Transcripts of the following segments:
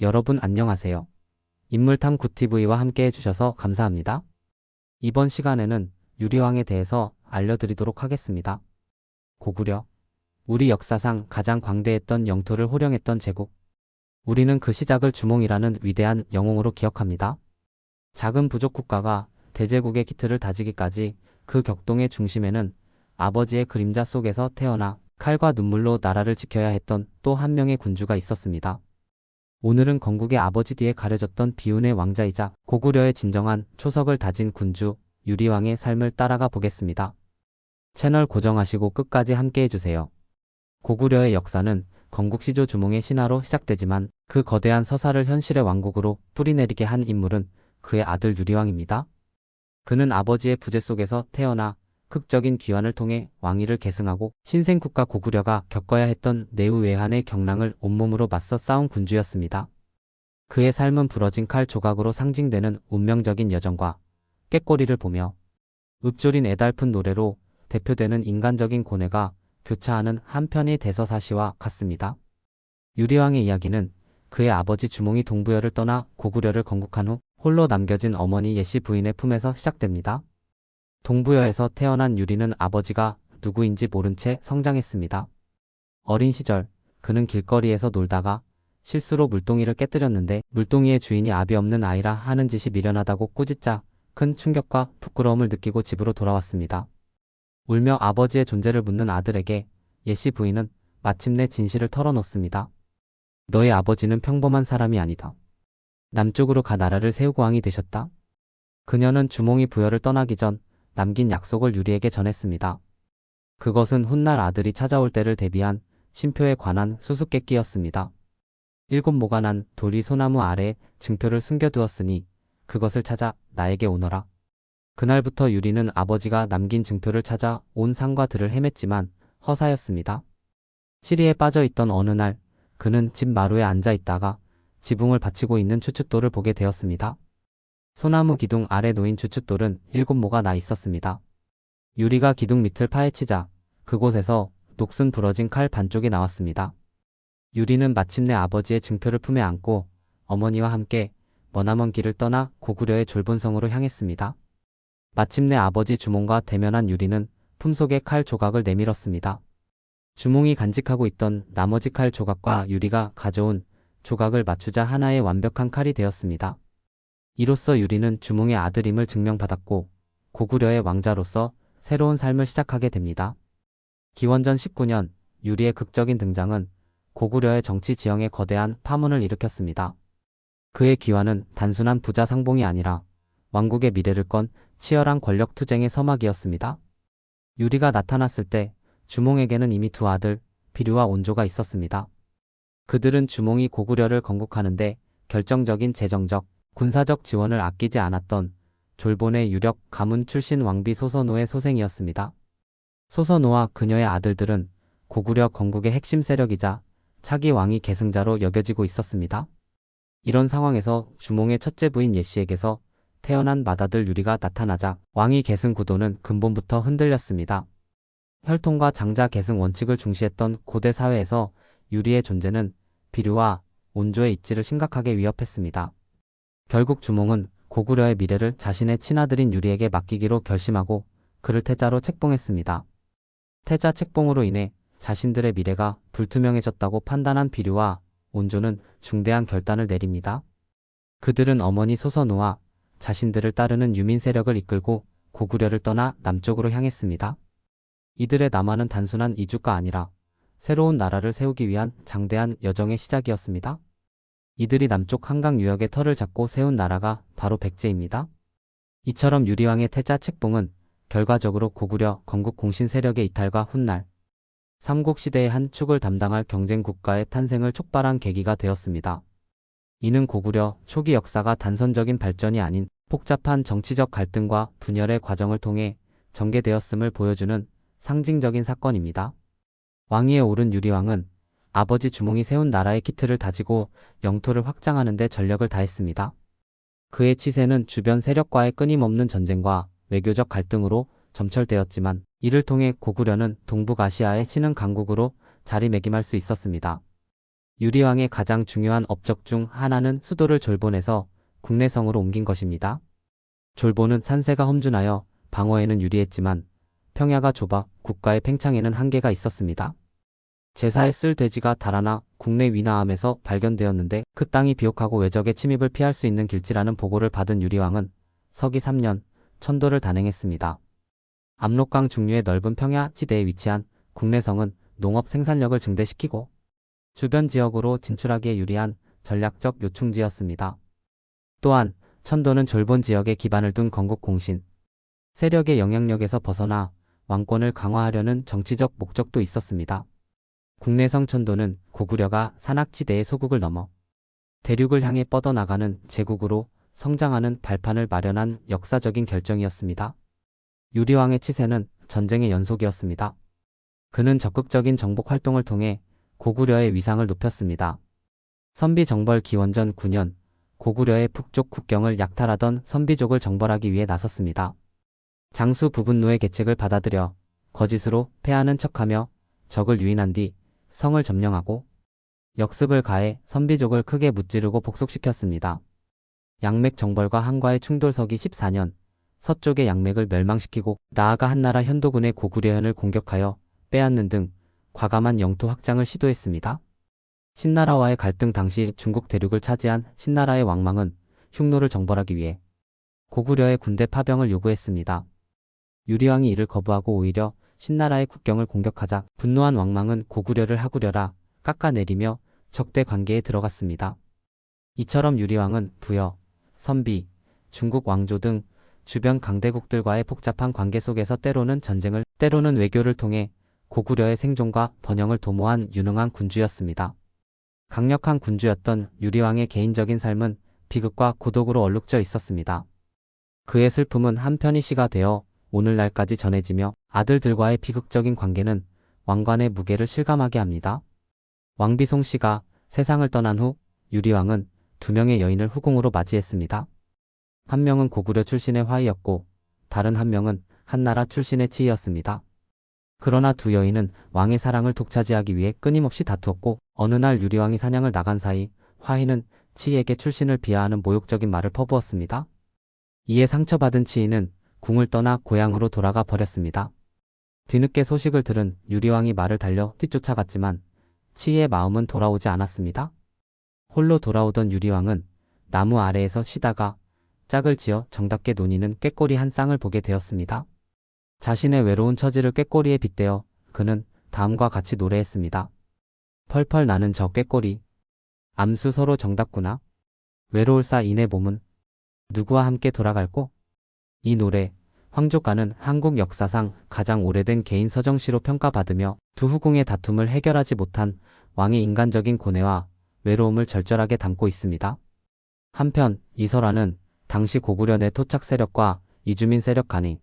여러분 안녕하세요. 인물탐 굿TV와 함께 해주셔서 감사합니다. 이번 시간에는 유리왕에 대해서 알려드리도록 하겠습니다. 고구려. 우리 역사상 가장 광대했던 영토를 호령했던 제국. 우리는 그 시작을 주몽이라는 위대한 영웅으로 기억합니다. 작은 부족 국가가 대제국의 기틀을 다지기까지 그 격동의 중심에는 아버지의 그림자 속에서 태어나 칼과 눈물로 나라를 지켜야 했던 또 한 명의 군주가 있었습니다. 오늘은 건국의 아버지 뒤에 가려졌던 비운의 왕자이자 고구려의 진정한 초석을 다진 군주 유리왕의 삶을 따라가 보겠습니다. 채널 고정하시고 끝까지 함께 해주세요. 고구려의 역사는 건국시조 주몽의 신화로 시작되지만 그 거대한 서사를 현실의 왕국으로 뿌리내리게 한 인물은 그의 아들 유리왕입니다. 그는 아버지의 부재 속에서 태어나 극적인 귀환을 통해 왕위를 계승하고 신생국가 고구려가 겪어야 했던 내후외환의 경랑을 온몸으로 맞서 싸운 군주였습니다. 그의 삶은 부러진 칼 조각으로 상징되는 운명적인 여정과 꾀꼬리를 보며 읊조린 애달픈 노래로 대표되는 인간적인 고뇌가 교차하는 한편의 대서사시와 같습니다. 유리왕의 이야기는 그의 아버지 주몽이 동부여를 떠나 고구려를 건국한 후 홀로 남겨진 어머니 예시 부인의 품에서 시작됩니다. 동부여에서 태어난 유리는 아버지가 누구인지 모른 채 성장했습니다. 어린 시절 그는 길거리에서 놀다가 실수로 물동이를 깨뜨렸는데 물동이의 주인이 아비 없는 아이라 하는 짓이 미련하다고 꾸짖자 큰 충격과 부끄러움을 느끼고 집으로 돌아왔습니다. 울며 아버지의 존재를 묻는 아들에게 예시 부인은 마침내 진실을 털어놓습니다. 너의 아버지는 평범한 사람이 아니다. 남쪽으로 가 나라를 세우고 왕이 되셨다. 그녀는 주몽이 부여를 떠나기 전 남긴 약속을 유리에게 전했습니다. 그것은 훗날 아들이 찾아올 때를 대비한 신표에 관한 수수께끼였습니다. 7모가 난 돌이 소나무 아래에 증표를 숨겨두었으니 그것을 찾아 나에게 오너라. 그날부터 유리는 아버지가 남긴 증표를 찾아 온 산과 들을 헤맸지만 허사였습니다. 시리에 빠져있던 어느 날 그는 집 마루에 앉아있다가 지붕을 받치고 있는 추춧돌을 보게 되었습니다. 소나무 기둥 아래 놓인 추춧돌은 7모가 나 있었습니다. 유리가 기둥 밑을 파헤치자 그곳에서 녹슨 부러진 칼 반쪽이 나왔습니다. 유리는 마침내 아버지의 증표를 품에 안고 어머니와 함께 머나먼 길을 떠나 고구려의 졸본성으로 향했습니다. 마침내 아버지 주몽과 대면한 유리는 품속에 칼 조각을 내밀었습니다. 주몽이 간직하고 있던 나머지 칼 조각과 유리가 가져온 조각을 맞추자 하나의 완벽한 칼이 되었습니다. 이로써 유리는 주몽의 아들임을 증명받았고 고구려의 왕자로서 새로운 삶을 시작하게 됩니다. 기원전 19년 유리의 극적인 등장은 고구려의 정치 지형에 거대한 파문을 일으켰습니다. 그의 기환은 단순한 부자 상봉이 아니라 왕국의 미래를 건 치열한 권력 투쟁의 서막이었습니다. 유리가 나타났을 때 주몽에게는 이미 두 아들 비류와 온조가 있었습니다. 그들은 주몽이 고구려를 건국하는데 결정적인 재정적, 군사적 지원을 아끼지 않았던 졸본의 유력 가문 출신 왕비 소선호의 소생이었습니다. 소선호와 그녀의 아들들은 고구려 건국의 핵심 세력이자 차기 왕위 계승자로 여겨지고 있었습니다. 이런 상황에서 주몽의 첫째 부인 예시에게서 태어난 맏아들 유리가 나타나자 왕위 계승 구도는 근본부터 흔들렸습니다. 혈통과 장자 계승 원칙을 중시했던 고대 사회에서 유리의 존재는 비류와 온조의 입지를 심각하게 위협했습니다. 결국 주몽은 고구려의 미래를 자신의 친아들인 유리에게 맡기기로 결심하고 그를 태자로 책봉했습니다. 태자 책봉으로 인해 자신들의 미래가 불투명해졌다고 판단한 비류와 온조는 중대한 결단을 내립니다. 그들은 어머니 소선호와 자신들을 따르는 유민 세력을 이끌고 고구려를 떠나 남쪽으로 향했습니다. 이들의 남하는 단순한 이주가 아니라 새로운 나라를 세우기 위한 장대한 여정의 시작이었습니다. 이들이 남쪽 한강 유역의 터를 잡고 세운 나라가 바로 백제입니다. 이처럼 유리왕의 태자 책봉은 결과적으로 고구려 건국 공신 세력의 이탈과 훗날 삼국시대의 한 축을 담당할 경쟁 국가의 탄생을 촉발한 계기가 되었습니다. 이는 고구려 초기 역사가 단선적인 발전이 아닌 복잡한 정치적 갈등과 분열의 과정을 통해 전개되었음을 보여주는 상징적인 사건입니다. 왕위에 오른 유리왕은 아버지 주몽이 세운 나라의 기틀을 다지고 영토를 확장하는 데 전력을 다했습니다. 그의 치세는 주변 세력과의 끊임없는 전쟁과 외교적 갈등으로 점철되었지만 이를 통해 고구려는 동북아시아의 신흥 강국으로 자리매김할 수 있었습니다. 유리왕의 가장 중요한 업적 중 하나는 수도를 졸본에서 국내성으로 옮긴 것입니다. 졸본은 산세가 험준하여 방어에는 유리했지만 평야가 좁아 국가의 팽창에는 한계가 있었습니다. 제사에 쓸 돼지가 달아나 국내 위나암에서 발견되었는데 그 땅이 비옥하고 외적의 침입을 피할 수 있는 길지라는 보고를 받은 유리왕은 서기 3년 천도를 단행했습니다. 압록강 중류의 넓은 평야 지대에 위치한 국내성은 농업 생산력을 증대시키고 주변 지역으로 진출하기에 유리한 전략적 요충지였습니다. 또한 천도는 졸본 지역에 기반을 둔 건국 공신, 세력의 영향력에서 벗어나 왕권을 강화하려는 정치적 목적도 있었습니다. 국내성 천도는 고구려가 산악지대의 소국을 넘어 대륙을 향해 뻗어나가는 제국으로 성장하는 발판을 마련한 역사적인 결정이었습니다. 유리왕의 치세는 전쟁의 연속이었습니다. 그는 적극적인 정복 활동을 통해 고구려의 위상을 높였습니다. 선비정벌 기원전 9년 고구려의 북쪽 국경을 약탈하던 선비족을 정벌하기 위해 나섰습니다. 장수 부분노의 계책을 받아들여 거짓으로 패하는 척하며 적을 유인한 뒤 성을 점령하고 역습을 가해 선비족을 크게 무찌르고 복속시켰습니다. 양맥 정벌과 한과의 충돌 서기 14년 서쪽의 양맥을 멸망시키고 나아가 한나라 현도군의 고구려현을 공격하여 빼앗는 등 과감한 영토 확장을 시도했습니다. 신나라와의 갈등 당시 중국 대륙을 차지한 신나라의 왕망은 흉노를 정벌하기 위해 고구려의 군대 파병을 요구했습니다. 유리왕이 이를 거부하고 오히려 신나라의 국경을 공격하자 분노한 왕망은 고구려를 하구려라 깎아내리며 적대 관계에 들어갔습니다. 이처럼 유리왕은 부여, 선비, 중국 왕조 등 주변 강대국들과의 복잡한 관계 속에서 때로는 전쟁을, 때로는 외교를 통해 고구려의 생존과 번영을 도모한 유능한 군주였습니다. 강력한 군주였던 유리왕의 개인적인 삶은 비극과 고독으로 얼룩져 있었습니다. 그의 슬픔은 한편이 시가 되어 오늘날까지 전해지며 아들들과의 비극적인 관계는 왕관의 무게를 실감하게 합니다. 왕비송 씨가 세상을 떠난 후 유리왕은 두 명의 여인을 후궁으로 맞이했습니다. 한 명은 고구려 출신의 화이였고 다른 한 명은 한나라 출신의 치이였습니다. 그러나 두 여인은 왕의 사랑을 독차지하기 위해 끊임없이 다투었고 어느 날 유리왕이 사냥을 나간 사이 화이는 치이에게 출신을 비하하는 모욕적인 말을 퍼부었습니다. 이에 상처받은 치이는 궁을 떠나 고향으로 돌아가 버렸습니다. 뒤늦게 소식을 들은 유리왕이 말을 달려 뒤쫓아갔지만 치이의 마음은 돌아오지 않았습니다. 홀로 돌아오던 유리왕은 나무 아래에서 쉬다가 짝을 지어 정답게 논이는 꾀꼬리 한 쌍을 보게 되었습니다. 자신의 외로운 처지를 꾀꼬리에 빗대어 그는 다음과 같이 노래했습니다. 펄펄 나는 저 꾀꼬리 암수 서로 정답구나. 외로울사 이내 몸은 누구와 함께 돌아갈꼬? 이 노래 황족가는 한국 역사상 가장 오래된 개인 서정시로 평가받으며 두 후궁의 다툼을 해결하지 못한 왕의 인간적인 고뇌와 외로움을 절절하게 담고 있습니다. 한편 이설화는 당시 고구려 내 토착 세력과 이주민 세력 간의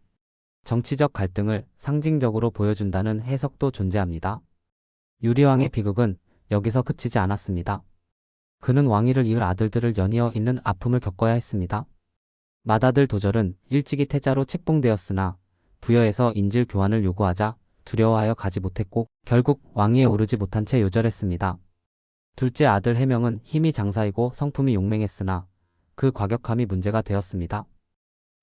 정치적 갈등을 상징적으로 보여준다는 해석도 존재합니다. 유리왕의 비극은 여기서 그치지 않았습니다. 그는 왕위를 이을 아들들을 연이어 잇는 아픔을 겪어야 했습니다. 맏아들 도절은 일찍이 태자로 책봉되었으나 부여에서 인질 교환을 요구하자 두려워하여 가지 못했고 결국 왕위에 오르지 못한 채 요절했습니다. 둘째 아들 해명은 힘이 장사이고 성품이 용맹했으나 그 과격함이 문제가 되었습니다.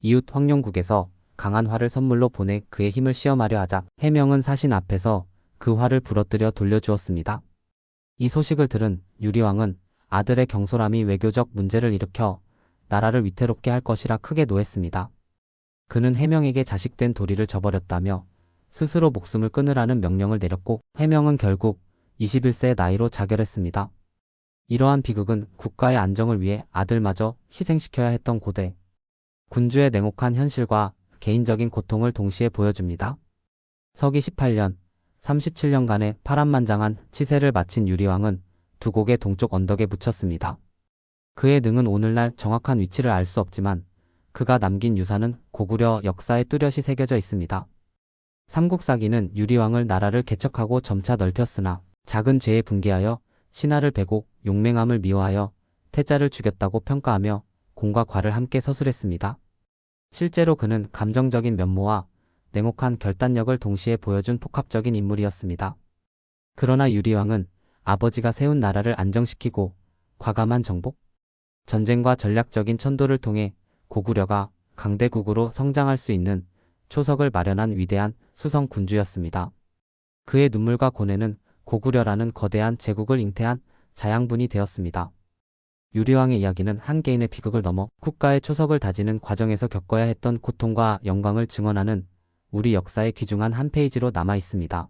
이웃 황룡국에서 강한 활을 선물로 보내 그의 힘을 시험하려 하자 해명은 사신 앞에서 그 활을 부러뜨려 돌려주었습니다. 이 소식을 들은 유리왕은 아들의 경솔함이 외교적 문제를 일으켜 나라를 위태롭게 할 것이라 크게 노했습니다. 그는 해명에게 자식된 도리를 저버렸다며 스스로 목숨을 끊으라는 명령을 내렸고 해명은 결국 21세의 나이로 자결했습니다. 이러한 비극은 국가의 안정을 위해 아들마저 희생시켜야 했던 고대 군주의 냉혹한 현실과 개인적인 고통을 동시에 보여줍니다. 서기 18년, 37년간의 파란만장한 치세를 마친 유리왕은 두곡의 동쪽 언덕에 묻혔습니다. 그의 능은 오늘날 정확한 위치를 알 수 없지만 그가 남긴 유산은 고구려 역사에 뚜렷이 새겨져 있습니다. 삼국사기는 유리왕을 나라를 개척하고 점차 넓혔으나 작은 죄에 분개하여 신하를 베고 용맹함을 미워하여 태자를 죽였다고 평가하며 공과 과를 함께 서술했습니다. 실제로 그는 감정적인 면모와 냉혹한 결단력을 동시에 보여준 복합적인 인물이었습니다. 그러나 유리왕은 아버지가 세운 나라를 안정시키고 과감한 정복, 전쟁과 전략적인 천도를 통해 고구려가 강대국으로 성장할 수 있는 초석을 마련한 위대한 수성 군주였습니다. 그의 눈물과 고뇌는 고구려라는 거대한 제국을 잉태한 자양분이 되었습니다. 유리왕의 이야기는 한 개인의 비극을 넘어 국가의 초석을 다지는 과정에서 겪어야 했던 고통과 영광을 증언하는 우리 역사의 귀중한 한 페이지로 남아 있습니다.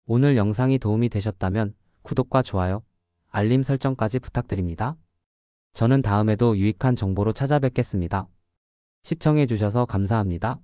오늘 영상이 도움이 되셨다면 구독과 좋아요, 알림 설정까지 부탁드립니다. 저는 다음에도 유익한 정보로 찾아뵙겠습니다. 시청해주셔서 감사합니다.